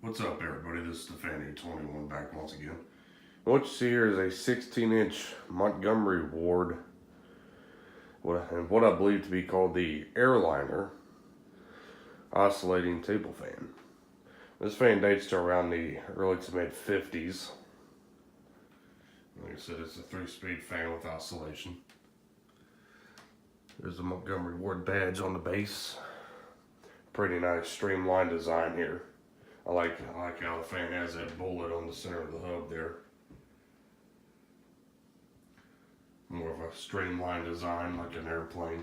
What's up, everybody? This is the Fan 21 back once again. What you see here is a 16-inch Montgomery Ward, what I believe to be called the Airliner oscillating table fan. This fan dates to around the early to mid 50s. Like I said, it's a 3-speed fan with oscillation. There's a Montgomery Ward badge on the base. Pretty nice streamlined design here. I like how the fan has that bullet on the center of the hub there. More of a streamlined design like an airplane.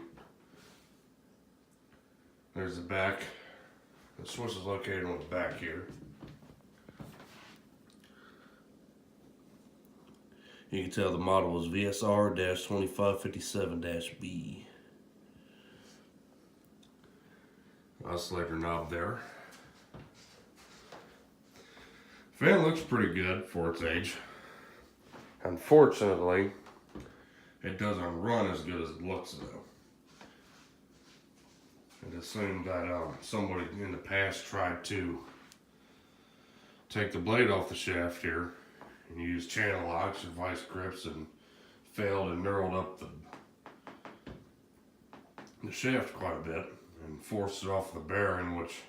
There's the back. The switch is located on the back here. You can tell the model is VSR-2557-B. Oscillator knob there. Fan looks pretty good for its age. Unfortunately, it doesn't run as good as it looks though. I'd assume that somebody in the past tried to take the blade off the shaft here and use channel locks or vice grips and failed and knurled up the shaft quite a bit and forced it off the bearing, which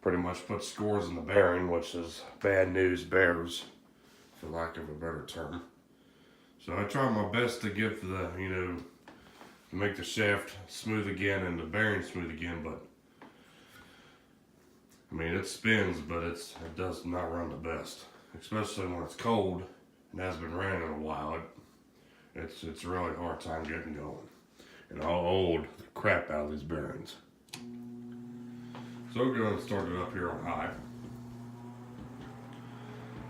pretty much puts scores in the bearing, which is bad news bears, for lack of a better term. So I try my best to get to make the shaft smooth again and the bearing smooth again, but I mean, it spins, but it does not run the best, especially when it's cold and hasn't been raining in a while. It's a really hard time getting going, and I'll hold the crap out of these bearings. So we'll go ahead and start it up here on high.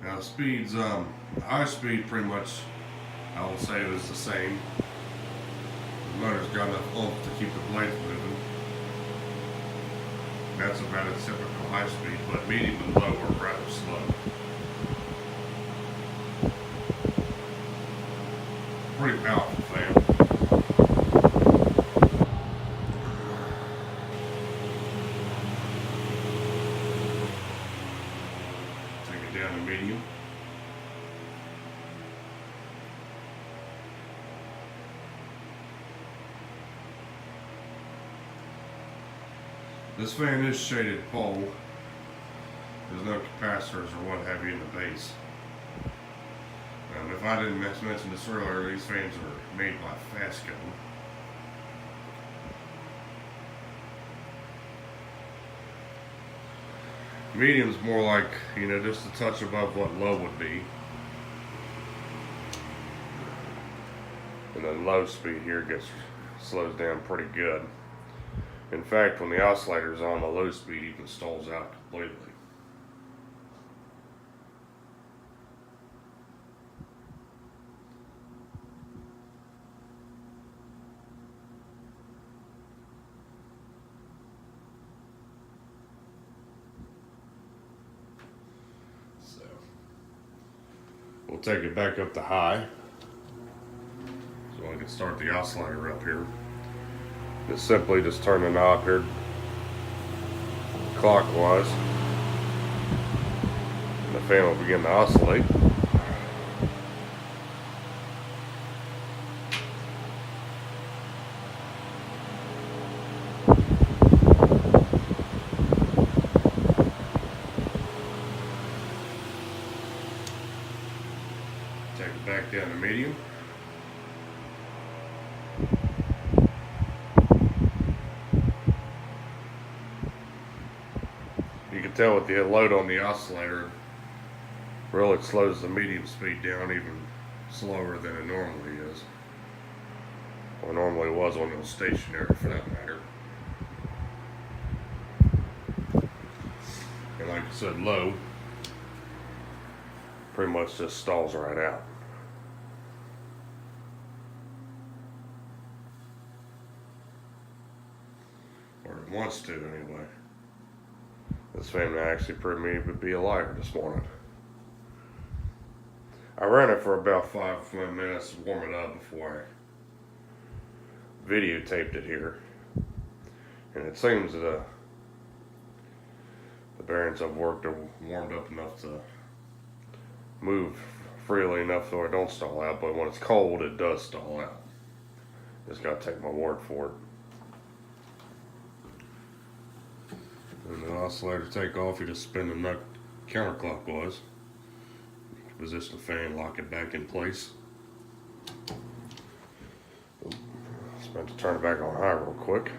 Now the speeds, the high speed pretty much, I will say, is the same. The motor's got enough oomph to keep the blades moving. That's about its typical high speed, but medium and low are rather slow. Pretty powerful fan. Take it down to medium. This fan is shaded pole. There's no capacitors or what have you in the base. If I didn't mention this earlier, these fans are made by Fasco. Medium's more like, just a touch above what low would be. and then low speed here slows down pretty good. In fact, when the oscillator's on the low speed, even stalls out completely. So we'll take it back up to high. So I can start the oscillator up here. Just simply turn the knob here clockwise, and the fan will begin to oscillate. Take it back down to medium. You can tell with the load on the oscillator, really slows the medium speed down even Slower than it normally is. or normally was when it was stationary, for that matter. And like I said, low. Pretty much just stalls right out. Or it wants to anyway. This fan actually proved me to be a liar this morning. I ran it for about 5 minutes to warm it up before I videotaped it here. And it seems the the bearings I've worked are warmed up enough to move freely enough so it don't stall out, but when it's cold it does stall out. Just gotta take my word for it. And the oscillator take off, you just spin the nut counterclockwise. Position the fan, lock it back in place. Just about to turn it back on high real quick.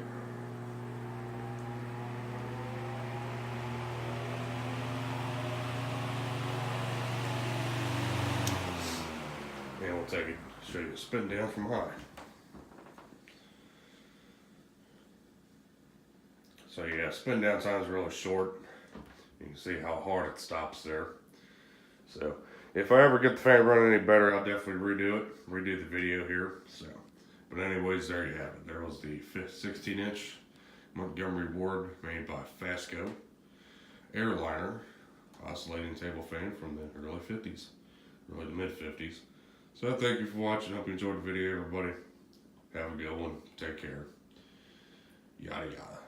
And we'll take it, show you the spin down from high. So yeah, spin down time is really short. You can see how hard it stops there. So if I ever get the fan running any better, I'll definitely redo the video here. So, but anyways, there you have it. There was the 16-inch Montgomery board made by Fasco Airliner oscillating table fan from the early 50s, early to mid 50s. So thank you for watching. Hope you enjoyed the video, everybody. Have a good one. Take care. Yada yada.